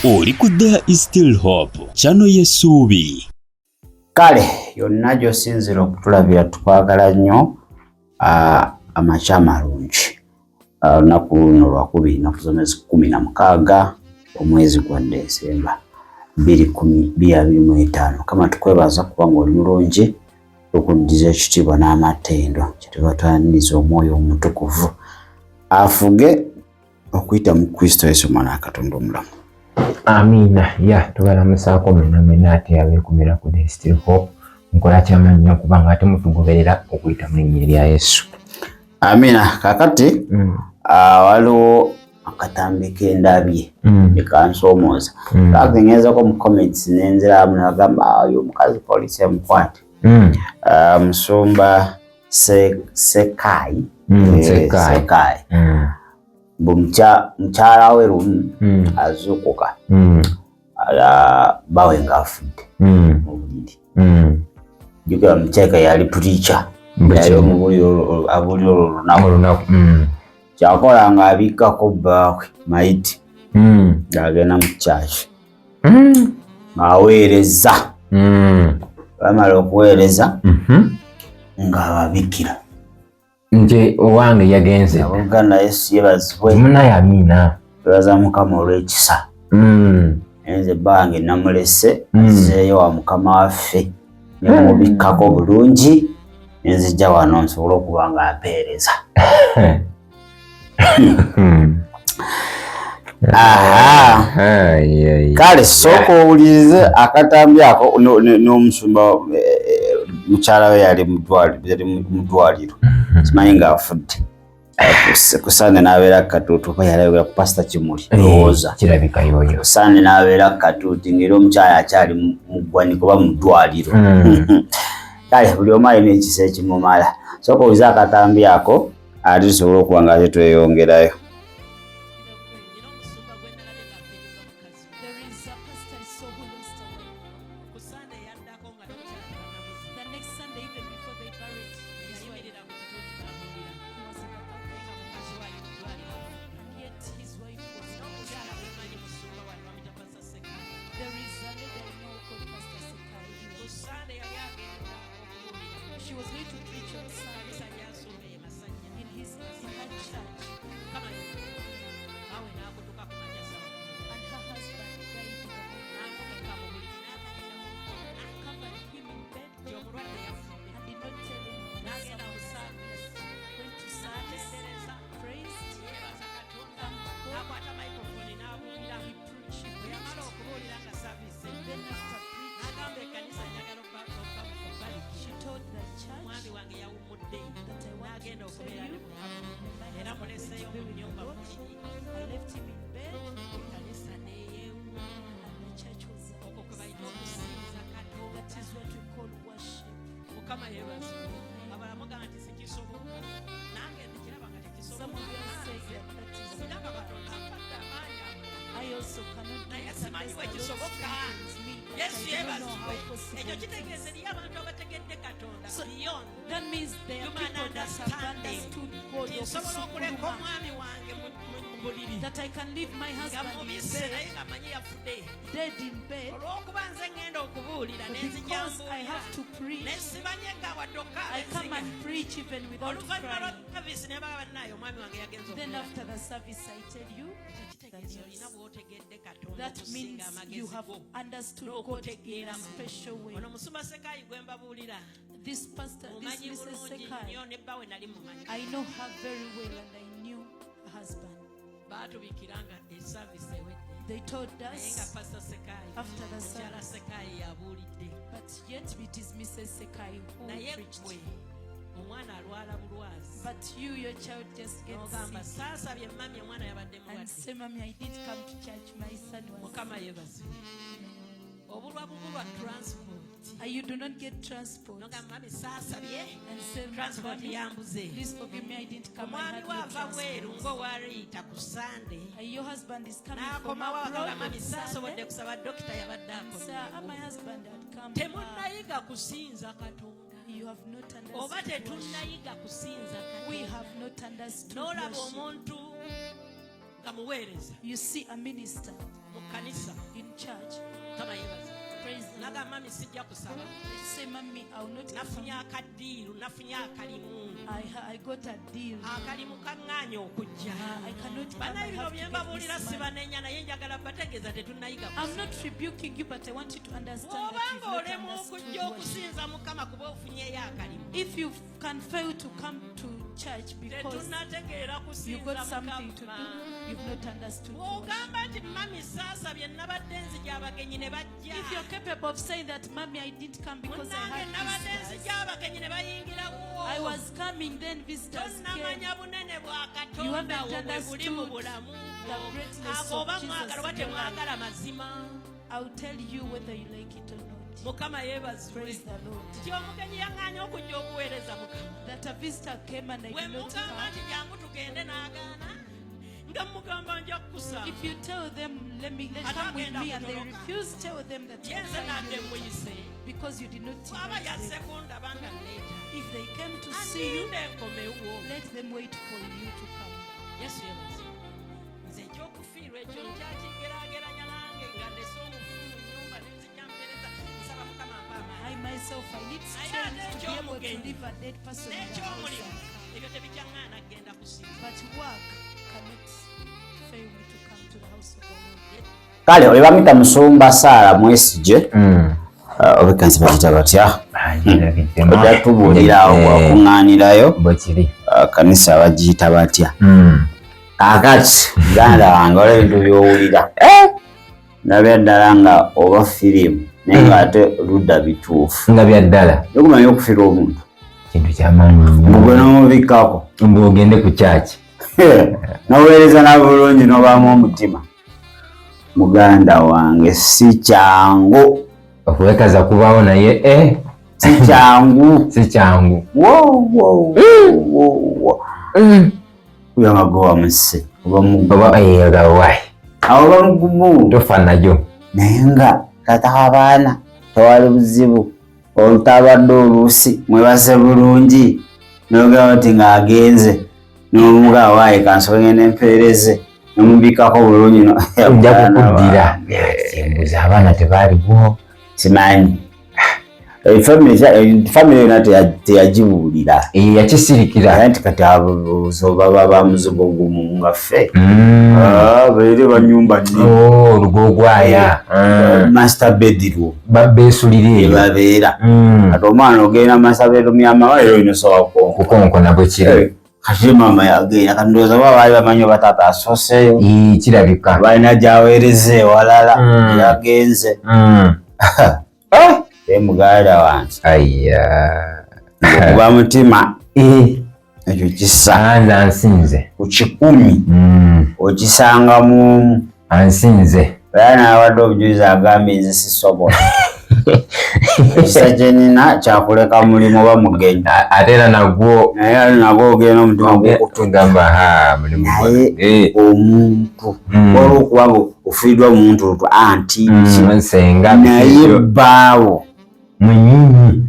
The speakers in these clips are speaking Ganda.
Oli ku There Is Still Hope channel y'essuubi. Kale yonna gy'osinzira okutulabira tukwagala nnyo amakya amalungi. Olunaku luno lwakubiri ennaku zonna 16 omwezi gwa Desemba 2025. Kama tukwebaza kubanga oli mulungi okuddiza ekitiibwa n'amatendo kyetubatwaniriza omwoyo omutukuvu afuge okuyita mu Kristo Yesu Mwana wa Katonda omulamu. Amina. Tubalamusaako mwenna ate abeekumira ku There Is Still Hope nkola ky'amanyi okubanga ate mutugoberera okuyita mu linnya lya Yesu. Amina. Kakati waliwo akatambi k'endabye ekansomooza kagenyezako mu comments nenziramu nagamba oyo omukazi poliisi emukwate. Musumba Sekai mukyala we lumu azuukuka bawe nga afudde mu buliri. Jjukira mukyeka yali preacher yali abulira olunaku kyakola nga abikkako bbaawe mayiti ng'agenda mu church ng'aweereza bamala okuweereza ng'ababikkira nje owange yagenze Uganda Yesu yebazibwe munaye. Amina. twebaza Mukama olw'ekisa. Nze bange namulese azeeyo wa Mukama waffe nemubikkako bulungi nenzijja wano nsobole okuba nga ampeereza. Kale sooka owulirize akatambi ako n'omusumba mukyala we yali mu ddwaliro simanyi ng'afudde kusaane n'abeera katuuti oba yalabira ku pasita Kimuli lowooza kirabika yoyo kusaane n'abeera katuuti ng'era omukyala akyali mu ggwaniko oba mu ddwaliro. Kale buli omu alina ekisa ekimumala. Sooka owulirize akatambi ako ate tusobole okuba nga ate tweyongerayo. She was going to preach on Sunday in her church. And her husband died in the morning. I covered him in bed and did not tell him went to service, praised, thanked God. He preached. Then after preaching, she told the church that I want to tell you my husband went to be with the Lord. I left him in bed and the church was that is what we call worship. Some of you say that I also cannot do so that means there are people that have understood God that I can leave my husband in bed, dead in bed, because I have to preach. I come and preach even without crying. Then after the service I tell you that means you have understood God in a special way. This pastor, this Mrs. Sekai, I know her very well and I knew her husband. They told us after the service, but yet it is Mrs. Sekai who preached. But you, your child, just get sick and say, Mommy, I didn't come to church, my son was sick. You do not get transport and say, please forgive me, I didn't come. I had no transport. Your husband is coming from abroad on Sunday. Sir, my husband had come. You have not understood. We have not understood. You see a minister in church. Praise the Lord. They say, Mommy, I will not I got a deal. I cannot I'm not rebuking you, but I want you to understand that if you can fail to come to church because you got something to do, you've not understood. If you're capable of saying that, Mommy, I didn't come because I had visitors. I was coming, then visitors came. You haven't understood the greatness of Jesus. I'll tell you whether you like it or not. Praise the Lord. That a visitor came and I did not come. If you tell them, let come with me, and they refuse, tell them that because you did not invite them. If they came to see you, let them wait for you to come. Yes, I myself, I need strength to be able to leave a dead person in the house. But work cannot fail me to come to the house of the Lord. Kale olibamita musumba Sara mwesije obekansi bakita batya odatubulira wakunganirayo kanisa bagiyita batya kakati ganda wange olaba ebintu byowulira nabyadala nga oba firimu naye nga ate ludda bituufu nga byaddala okumanya okufira omuntu kintu kyamaanyi mugwe n'omubikako ogende ku kyaki n'oweereza n'abulungi n'obaamu omutima muganda wange si kyangu okuwekaza kubaawo naye si kyangu kuyanga gowa muse oba mugumu tofa najo naye nga tata abaana tewali buzibu olutabadde oluusi mwebase bulungi n'ogamba nti ng'agenze n'omuga waayi kansobe ngende empeereze nomubikako bulungi nja kukuddira embuzi abaana tebaaliwo simanyi famire yona teyagibuulira yakisirikira nti kati baba bamuzigo gumu nga ffe baire banyumba olugogwaya master bedroom babeesulire babeera kati omwana ogenda master bedroom yamawaliro inosobola kukonkona bwe kiri kati mama yagenda kati ndowooza baba baali bamanyi oba taata asoseeyo kirabika balina gyaweereza ewalala yagenze muganda wange okuba mutima ekyo kisa ansinze ku 10 okisanga mu ansinze era n'awadde obujulizi agambye nze sisobola ekisa kyenina kyakuleka mulimu oba mugenyi ate era nagwo ogenda omutima gukutugamba mulimu naye omuntu olwokuba ofiiriddwa omuntu lutu anti nsenga naye bbaawo munyinyi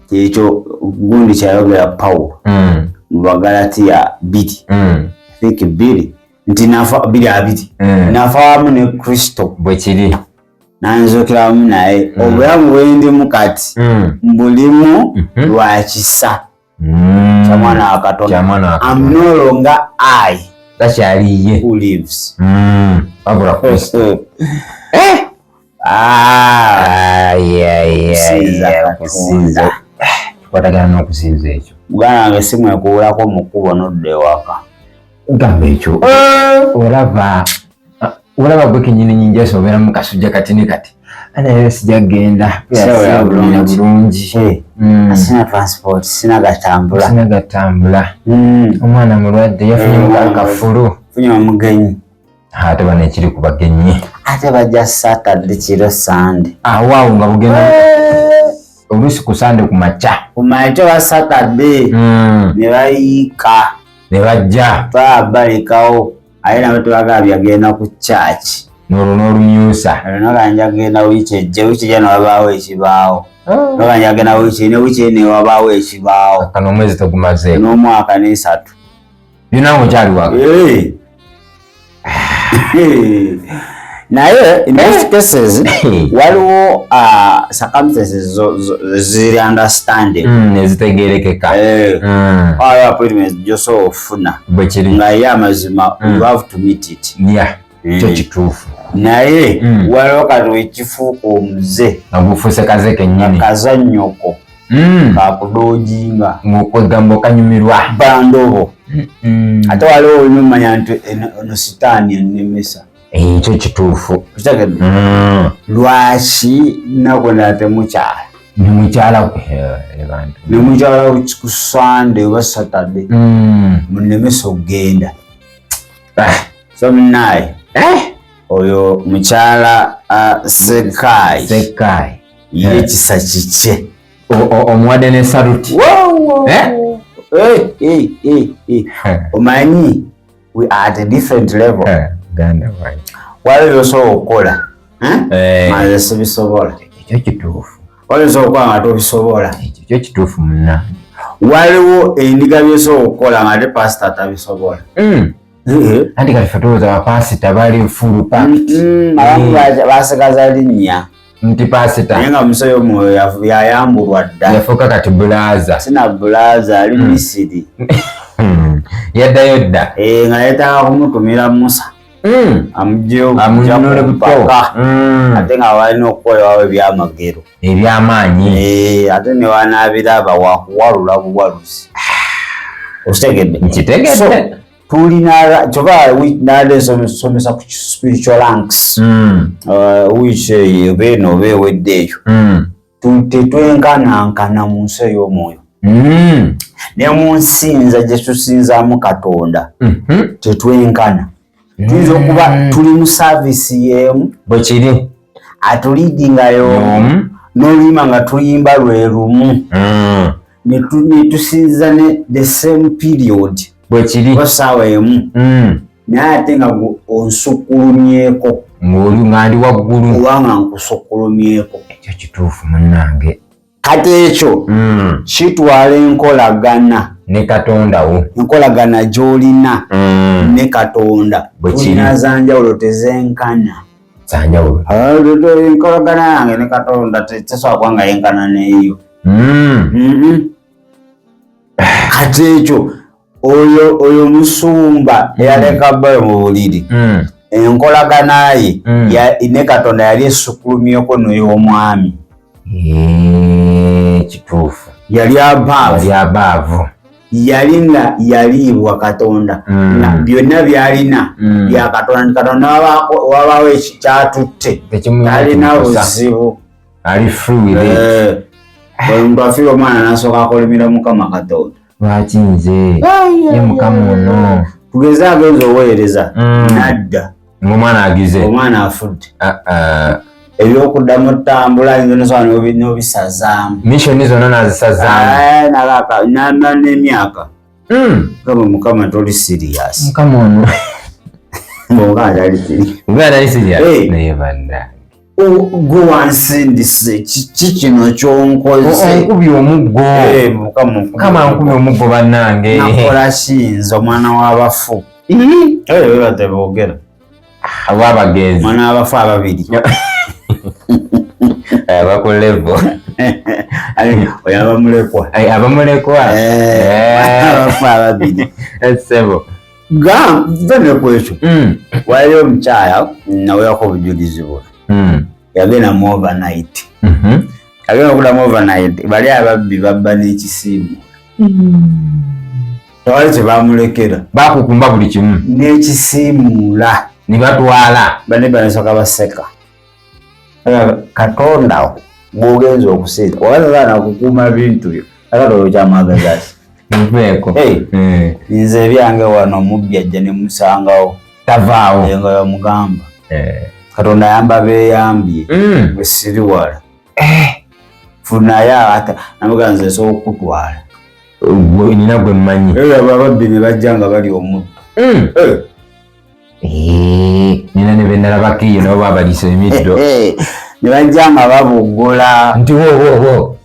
kyekyo gundi kyayogera Pawulo mu Bagalatiya 2 nti nafa 2 nafa wamu ne Kristo bwe kiri nanzukira wamu naye obulamu bwendimu kati mbulimu lwa kisa kya mwana wa Katonda. I'm no longer I takyali ye who lives wabula Kristo okusinza tukwatagana n'okusinza ekyo muganda wange simu ekuwulako mu kkubo nodda ewaka gamba ekyo olaba gwe kenyini nyingi asobeera mu kasujja kati ne kati anayo sijagenda bulungi sina transport sina gatambula omwana mulwadde yafunye akafulu funye omugenyi ate bano ekiri ku bagenyi ate bajja Saturday kiro Sunday awaawo nga bugenda oluusi ku Sunday ku makya wa Saturday ne bayiika ne bajja balekawo aye nabo tebagala byagenda ku church n'olumyusa noganja genda wiiki ejja newabaawo ekibaawo noganja genda wiiki newabaawo ekibaawo kano omwezi tegumazeeko n'omwaka n'esatu byonna mukyali waka naye in most cases waliwo circumstances ziri understanding ezitegerekeka ayo appointments joso ofuna nga ye amazima you have to meet it kyo kituufu naye waliwo kati wekifuuka omuze agufuuse kaze kennyini kazannyoko kakudojinga ng'okwegamba okanyumirwa bandobo ate waliwo olina omanya nti ono sitaani ennemesa ekyo kituufu kitegedde lwaki nakona temukyala nemukyala ku Sunday oba Saturday munnemesa okugenda so munaye oyo mukyala Sekayi ye kisa kikye omuwadde ne saluti omanyi we are at a different level waliwo byosobola okukola maze sibisobola ekyo kituufu waliwo osobola okukola nga tobisobola ekyo kituufu munna waliwo endiga byosobola okukola nga ate pasita tabisobola anti kati fe tulowooza bapasita bali fulu pakiti abamu basigaza linnya nti pasita naye nga omusajja omwoyo yayambulwa dda yafuuka kati bulaza sina bulaza ali Misiri yaddayo dda nga yeetaaga kumutumira Musa amununule paka ate nga walina okukola wawe ebyamagero ebyamaanyi ate ne wanaabiraba wakuwalula buwaluzi okitegedde nkitegedde tulina kyova nade somesa ku spiritual ranks which obeeno oba eweddeeyo tetwenkanankana mu nsi ey'omwoyo ne mu nsinza gye tusinzaamu Katonda tetwenkana tuyinza okuba tuli mu saavisi y'emu bwe kiri atuliidinga y'omu n'oluyimba nga tuyimba lwe lumu ne tusinza ne the same period bwe kiri osaawa emu naye ate nga onsukulumyeko nga ndi waggulu obanga nkusukulumyeko ekyo kituufu munnange kati ekyo kitwala enkolagana ne Katondawo enkolagana gy'olina ne Katonda olina zanjawulo tezenkana zanjawulo enkolagana yange ne Katonda tesobola kuba nga yenkana neeyo kati ekyo oyo musumba eyaleka bbayo mu buliri enkolagana ye ne Katonda yali esukulumyeko n'ey'omwami kituufu yali abaavu yali nga yaliibwa Katonda byonna byalina bya Katonda Katonda wabaawo ekyatutte talina buzibu ali fluid omuntu afiirwa omwana n'asooka akolimira Mukama Katonda lwaki nze ye Mukama ono tugeze agenza oweereza nadda ng'omwana agize omwana afudde ebyokuddamu ttambula ayinza nosobola n'obisazaamu misioni zonna nazisazaamu namala n'emyaka gamba Mukama toli siriyasi Mukama ono Mukama tali siriyasi naye banna gwe wansindise kiki kino kyonkoze onkubye omuggo Mukama nkubye omuggo bannange nakola kiyinza omwana w'abafu bateboogera ababagenzi omwana w'abafu ababiri abakulevo oyo abamulekwa abafu ababiri sebo gane kwekyo waliyo omukyala naweyako obujulizi buno yagenda mu overnight yagenda okudamu overnight bali ababbi babba n'ekisiimuula tewali kyebamulekera bakukumba buli kimu n'ekisiimuula ne batwala bane banesoka baseka Katonda gwogenza okusinza owaza nakukuuma bintu byo akatoyo kyamwagazasi nveeko nze ebyange wano omubbi ajja ne musangawo tavaawo nga yamugamba Katonda yamba beeyambye bwe siri wala funayo ata namuga nze nsobola okukutwala nina gwe mmanyi ababbi ne bajja nga bali omuddo nina ne benalabako eyo nabo babaliisa emiddo ne bajja nga babogola nti wowowo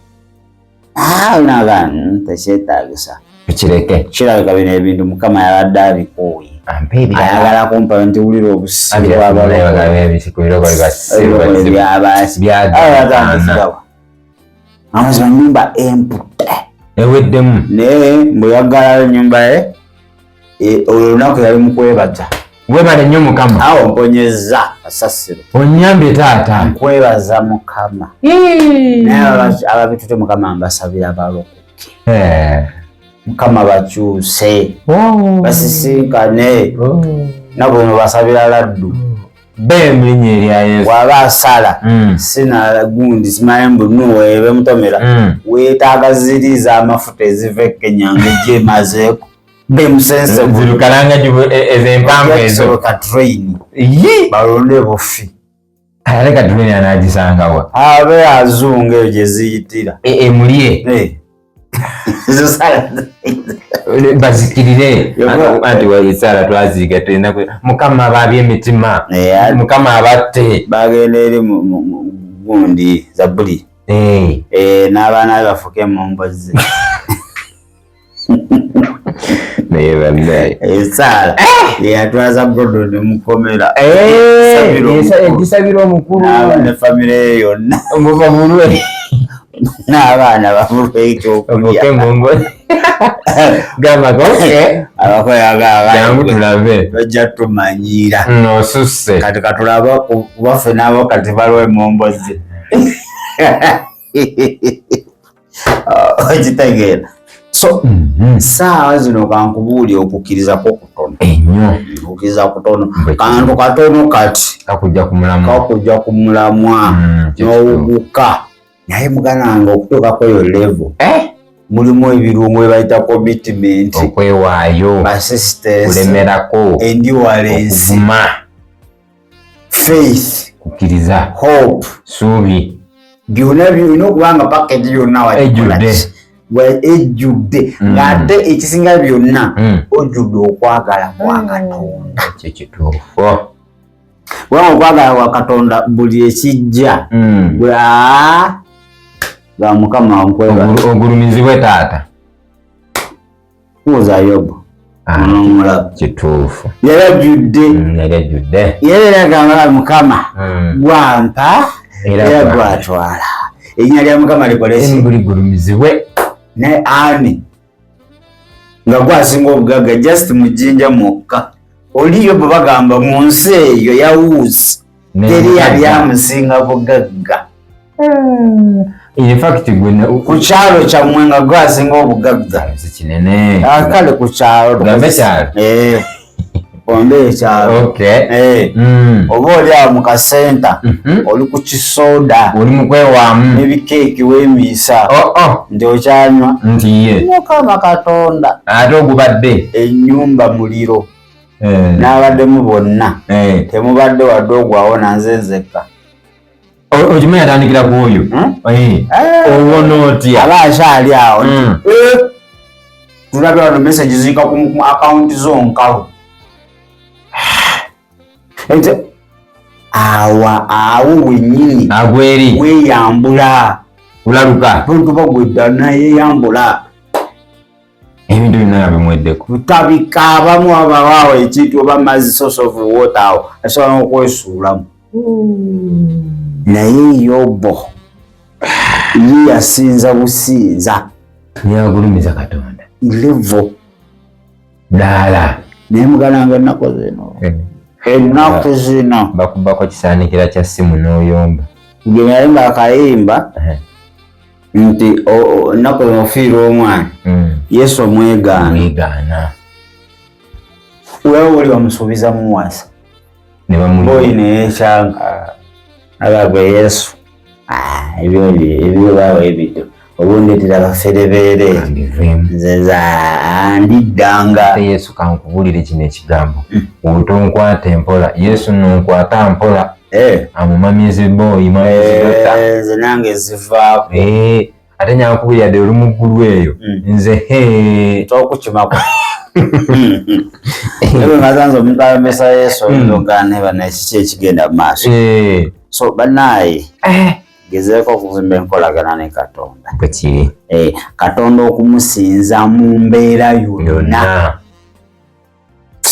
naga tekyetaagisa tukireke kirabika bino ebintu Mukama yabadde abikooye ayagala kumpa nti wulira obusiru amazima nyumba empute eweddemu naye mbweyagala nyumba ye olwo lunaku yali mukwebaza. Webale nnyo Mukama. Awo mponyeza kasasiro. Onyambe taata. Nkwebaza Mukama. Naye ababitute Mukama mbasabira abalokoke. Mukama bakyuse. Basisinkane. Nabo basabira laddu. Bemlinye erya Yesu. Waba asala. Sina gundi simayembu nuwe ebe mutomera. Weetagaziriza amafuta eziva e Kenya ngeje mazeeko. Bemusense zirukalanga ezempamvu ezo katrain balonde bufi aleka train anagisangawa abe azunga eje ziyitira mulie zo sala bazikirire anti walisala twaziga tena Mukama babye emitima Mukama abatte bagenda eri gundi zabuli n'abaana bafuke mu mbozi Esala yatwaza Gordon mukomera ekisabiro omukulu ne family yonna omuva mulwe n'abaana bafulwe ekyokulya gamba koke abakoyaga jangu tulabe bajja tumanyira nosusse kati katulaba kubaffe nabo kati balwe mombozi okitegeera. So saawa zino kankubuuli okukkiriza kutono ennyo okukkiriza kutono kantu katono kati kakujja ku mulamwa n'owuguka naye mugananga okutuuka kweyo level mulimu ebirungo ebayita commitment okwewaayo persistence kulemerako endurance faith kukkiriza hope suubi byonna birina okubanga package yonna ejjudde ng'ate ekisinga byonna ojjudde okwagala kwa Katonda. Kituufu. Kubanga okwagala kwa Katonda buli ekijja ga Mukama nkwebaza ogulumizibwe taata. Kuuza Yobu n'omulaba. Kituufu. Yali agamba Mukama gwampa era gwatwala. Erinnya lya Mukama likoleki buli gulumizibwe ne ani nga gwasinga obugagga just mujinja mwokka oliyo bwe bagamba mu nsi eyo yawuuzi teri yali amusinga bugagga in fact gwe ku kyalo kyammwe nga gwasinga obugagga kinene kale ku kyalo ombe ekyalo oba oli awo mu kasenta oli ku kisoda oli mu kwewaamu n'ebikeeki weemiisa nti okyanywa nti ye Mukama Katonda ate ogubadde ennyumba muliro n'abaddemu bonna temubadde wadde ogwawona nze nzekka okimanyi atandikira ku oyo owona otya aba akyali awo tulabye wano message ziyika ku akawunti zonkalu ente awo wennyini agweri weyambula ulaluka buntu bagwedda nayeyambula ebintu byonna bimweddeko tutabika abamu abawaawo ekintu oba mazzi source of water awo asobola n'okwesuulamu naye Yobo ye yasinza businza yagulumiza Katonda level ddala naye mugananga ennaku zino bakubako kisaanikira kya ssimu n'oyomba ngenaye akayimba nti ennaku zino ofiira omwana Yesu omwegaana wewe oli wamusuubiza muwasa boyi neyekyanga agagwe Yesu ebyo bawe ebiddo obundetera baferebeere nze ndiddanga Yesu kankubulire kino ekigambo obutonkwata empola Yesu nonkwata mpola amumamize boyi nze nange zivaako ate nyankubulira ddala oli mu ggulu eyo nze tokukimako ebyo ngazanze omuntu abemesa Yesu oyogane bana kiki ekigenda mu maaso so bannaaye gezeeko okuzimba enkolagana ne Katonda bwekiri Katonda okumusinza mu mbeera yonna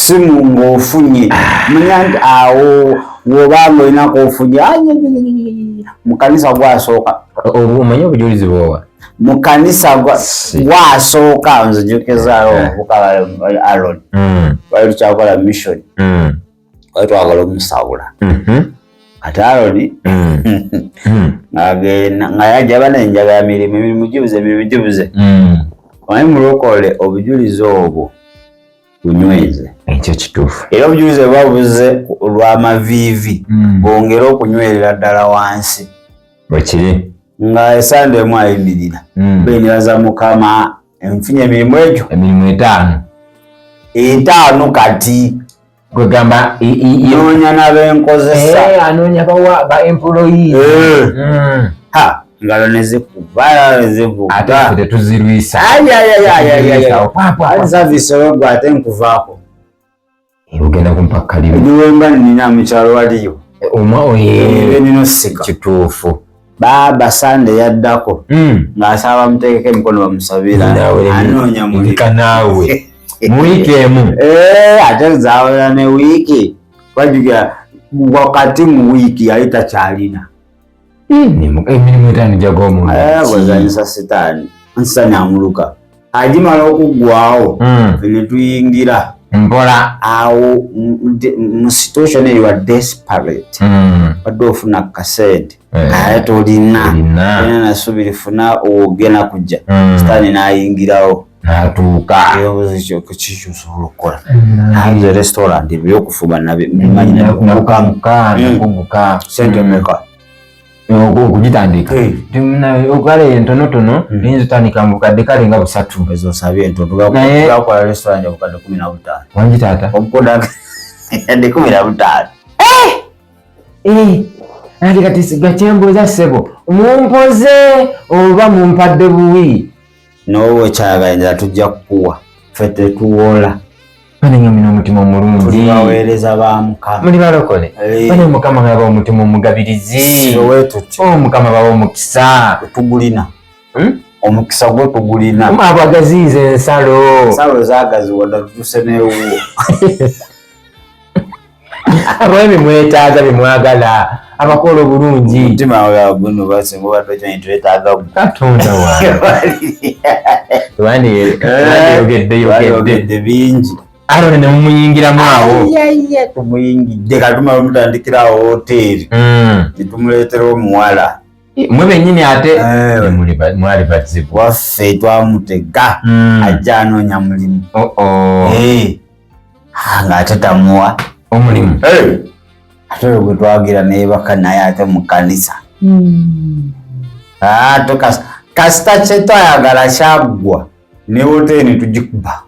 essimu ng'ofunye manya nti awo w'obanga olina k'ofunye mu kanisa gwasooka omanyi obujulizi bwowa mu kanisa gwasooka nzijukizaawo omuvuka Aaron bali tukyakola mission bali twagala omusawula kati Aaron nga yajja banenjaga emirimu gibuze omanyi mulokole obujulizi obwo kunyweze ekyo kituufu era obujulizi bwabuze olw'amaviivi bwongera okunywerera ddala wansi bwekiri nga esande emu ayimirira beeniraza Mukama enfunye emirimu egyo emirimu 5 kati gwegamba noonya n'abenkozesa anoonya ba employees ngalo nezivuga ate tetuzirwisa service olwogwa ate nkuvaako ogenda kumpakkalibe niwemba nina mukyalo waliyo nino sika kituufu baba sande yaddako ng'asaba bamuteekeko emikono bamusabira anoonya mulika naawe mu wiiki emu ate zawera ne wiiki wajugira wakati mu wiiki yali takyalina emirimu 5 jagomuntu bwezanyisa sitaani amuluka agimala okuggwawo ne tuyingira mpola awo mu situation eyo wa desperate wadde ofuna kasente ate tolina nasubiri funa ogenda kujja sitaani n'ayingirawo n'atuuka kikyosobola okukola nze restaurant ebyokufumba nakuguka sente meka okugitandika okale entonotono eyinza otandika mu bukadde kale nga 3 ezo nsabye entono tugakola restaurant ya bukadde 15 wangi taata obukoda yadde 15 ati kati sigakyembuuza ssebo mumpoze oba mumpadde buwi noowe ekyayagala njala tujja kukuwa ffe tetuwola banenga mina omutima omulungi tuli baweereza ba Mukama muli balokole bane Mukama nga baba omutima omugabirizi Mukama baba omukisa tugulina omukisa gwe tugulina abagaziiza ensalo zaagaziwa dda tutuse neewuwo abawe bimwetaaga bimwagala abakola obulungi omutima wawe guno basinga obadde ekyo twetaaga katonda wayogedde bingi Aaron ne mumuyingiramu awo tumuyingidde katumala omutandikirawo hoteeri netumuleetera omuwala mwe bennyini ate mwali bazibu waffe twamutega ajja anoonya mulimu ng'ate tamuwa omulimu ate gwe twagira neebaka naye ate mu kanisa kasita kye twayagala kyaggwa ne hoteeri netugikuba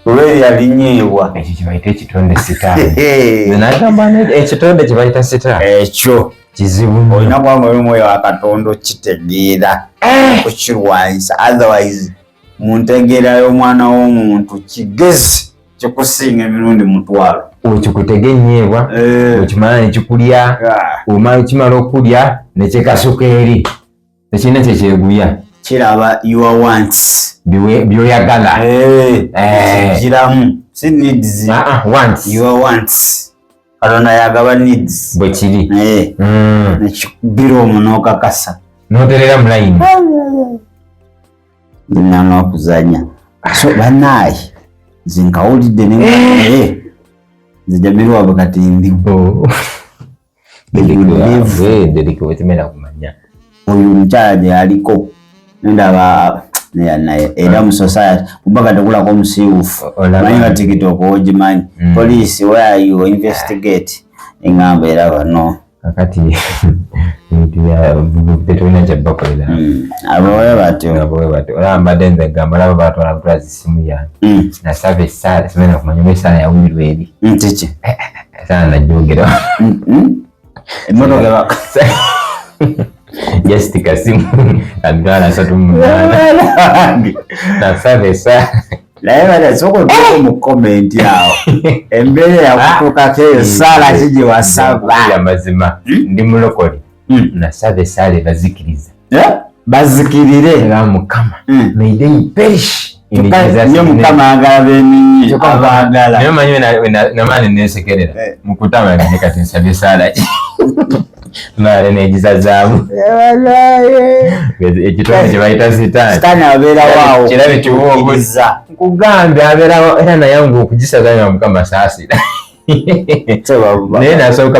olweri yalinyeebwa ekyo kibayita ekitonde sitaani nagamba ekitonde kibayita sitaani ekyo kizibu olina kubanga oli omwoyo wa Katonda okitegeera okukirwanyisa otherwise mu ntegeera y'omwana w'omuntu kigezi kikusinga emirundi 1000 okikutega ennyeebwa okimala nekikulya okimala okulya nekyekasuka eri ekirina kyekyegulya kiraba your wants byoyagala kiramu si needs wants your wants Katonda yagaba needs bwe kiri nekikubira omwo n'okakasa n'oterera mu layini nina n'okuzanya so bannaayi nze nkawulidde ne nzijamirwa bwe kati ndiwo wetimera kumanya oyo omukyala gye yaliko ndaba naye era mu society kubaga tekulako omusiiwufu manyi nga TikTok ogimanyi police where are you investigate engamba era bano kakati tetulina kyebakolera abowe batyo olaba mbadde nze gamba laba batwala butwaza essimu yange nasaba essaala simena kumanya oba essaala yawulirwa eri kiki esaala najjogera emmotoka just kasimu kadala 38 nasaba essaala naye bada soko mu comment awo embeera yakutuukako eyo saala kigi wasaba amazima ndi mulokole nasaba essaala bazikiriza bazikirire era Mukama may they perish Nyo mukama agala beninye abagala. Nyo manyo na mani nesekerera. Mukutama ne kati nsabye sala. Nale negiza zaamu. Ekitone kye bayita sitaani. Sitaani abeera waawo. Kirabe kiwongoza. Nkugambye abeera era nayangu okugisaganya mukama saasira. Naye nasooka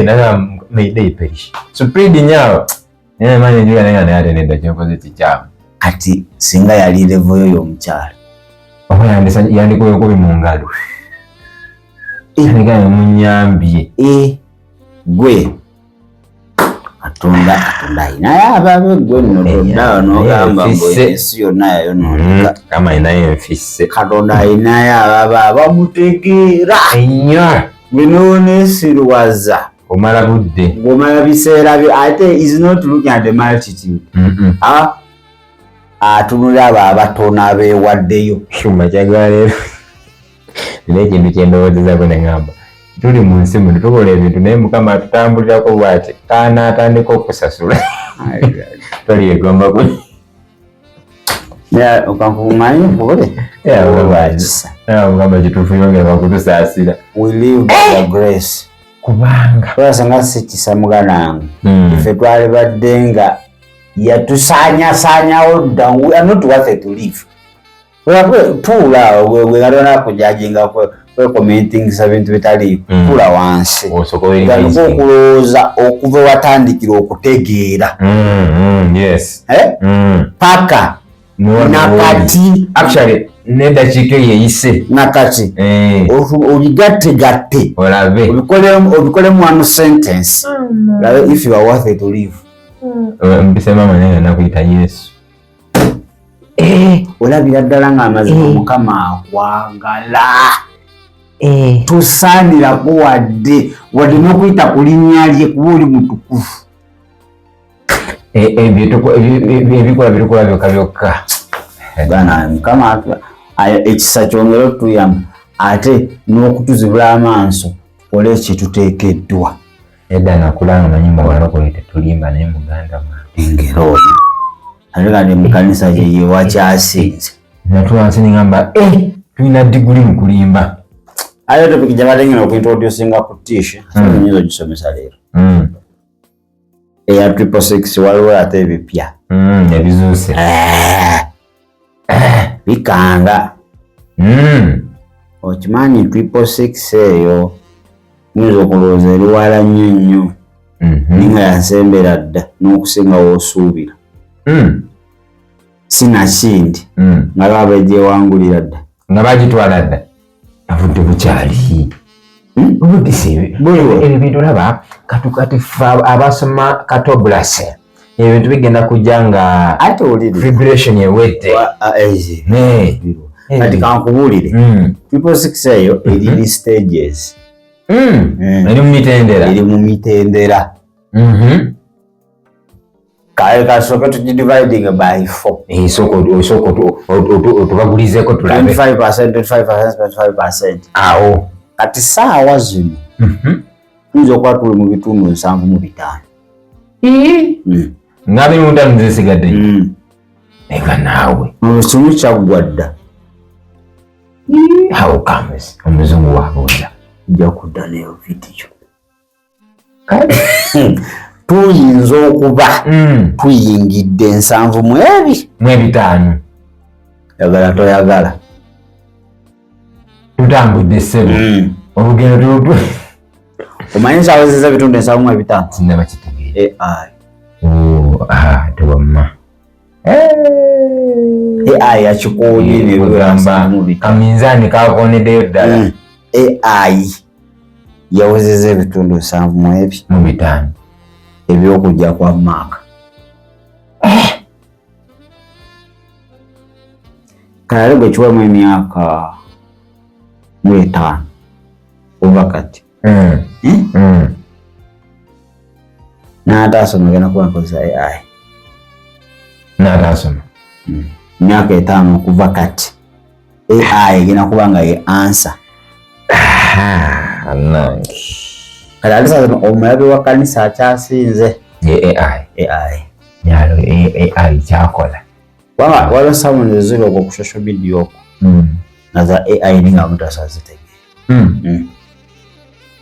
naga mayday perish. Supridi nyawo. Naye manyi njuga naye naye nedda kyokoze kikyamu. Kati singa yali level yo y'omukyala. Oba yandikoyo kubi mu ngalo. Yandigaye munyambye. Gwe Katonda inaye ababe gwe nodda n'ogamba ensi yonna yayonooneka. Kama inaye enfisse. Katonda inaye ababa abamutegeera ennyo. Bino neesirwaza. Omala budde. Ng'omala biseera bye ate is not looking at the multitude. Atunula abo abatono abeewaddeyo. Makyagala leero. Nina ekintu kye ndowoozezaako ne ngamba. Tuli mu nsi muno tukola ebintu naye Mukama atutambulirako bw'ati kaana atandika okusasula. Toliyegomba kuli. Okankumanyi nkubule? Mukama kituufu yongera bakutusaasira. We live by the grace. Kubanga. Twasanga sikisa muganange. Ife twali badde nga yatusaanyasaanyawo dda. We are not worth it to live. Tuula we gatona kujajinga kwekomentingisa bintu bitali tuula wansi. Galuka okulowooza okuva watandikira okutegeera. Yes. Paka nakati. Actually n'eddakiika eyeyise. Nakati. Obigatte olabe. Obikolemu one sentence. If you are worth it to live. Mpise mama naye nakuyita Yesu. Olabira ddala ng'amazima Mukama akwagala. Tosaanirako wadde n'okuyita ku linnya lye kuba oli mutukufu. Ebikola birikola byokka byokka. Bana Mukama ekisa kyongera otuyamba ate n'okutuzibula amaaso tukole kye tuteekeddwa. Edda nakulanga manyimba balokole tetulimba naye muganda mwange. Engero ono ate kati mu kkanisa gye ye wakyasinze. Natwansi ningamba tulina diguli mu kulimba. Ayo topiki gye batengera okuintroducinga ku tisha nyinza ogisomesa leero. Eya 666 waliwo ate ebipya. Ebizuuse. Bikanga. Okimanyi 666 eyo nyinza okulowooza eri wala nnyo nnyo. Ninga yasembera dda n'okusinga w'osuubira. Sinakindi nga baba egyewangulira dda. Nga bagitwala dda. Avudde bukyali. Ebintu olaba katukati abasoma katobulase. Ebintu bigenda kujja nga ate oliri vibration ewedde. Kati kankubuulire 666 eyo eri stages. Eri mu mitendera. Eri mu mitendera. Kale kasooka tugidividing by 4. Soko otubagulizeeko tulabe. 25%. Awo. Kati saawa zino tuyinza okuba tuli mu bitundu 75. Nga 25 zisigadde. Eka naawe. Kimu kyaggwa dda. How comes omuzungu wabuuza. Ojja kudda neyo vidiyo. Tuyinza okuba tuyingidde 7 yagala toyagala. Tutambudde ssebo. Olugendo tutu. Omanyi ensaawa ziza bitundu 7. Sinaba kitegeera. Tewamma. AI yakikoonye nebigamba kaminzaani kakoneddeyo ddala. AI yawezeza ebitundu 7 ebyokujja kwa Mark. Kale bwe kiwamu emyaka 5 oba kati. N'ataasoma gena kuba nkozesa AI. N'ataasoma. Myaka 5 okuva kati. AI egenda kuba nga ye answer. Nange. Kale ate sasa omulabe wa kanisa akyasinze. Ye AI. AI. Nyalo AI kyakola. wala someone zero kwa social media yoko na za AI ninga mtu asazitege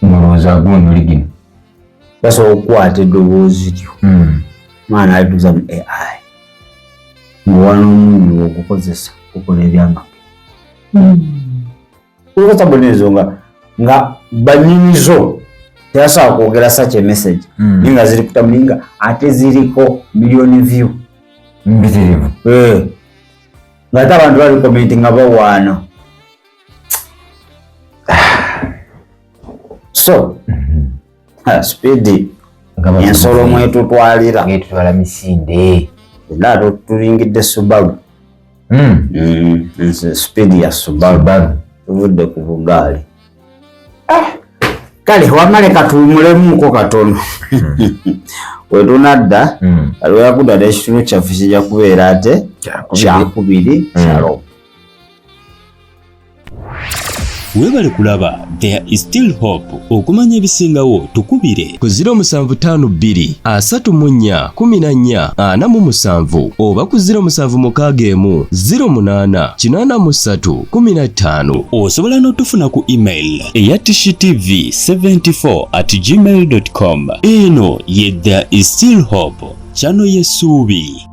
muroza guno ligino basa okwate dobozi tyo maana aduza mu AI ngwana mundu okukozesa okukola ebyamage kuko tabonezo nga banyimizo yasa kwogera such a message ninga ziri kutamulinga ate ziriko million view mbitirivu ngata abantu bali commenting abawana so speed ensolo mwetu twalira ngetwala misinde lado tulingidde Subaru speed ya Subaru tuvudde ku bugaali kale wamale katumulemuko katono wetunadda aliwo yakudda ekitulu kyaffe kijja kubeera ate kyakubiri kyalo. Webale kulaba There is Still Hope. Okumanya ebisingawo tukubire ku 0752 34 14 oba ku 0761 08 83 15. Osobola n'otufuna ku email eya tishitv74@gmail.com. Eno ye There is Still Hope, channel y'essuubi.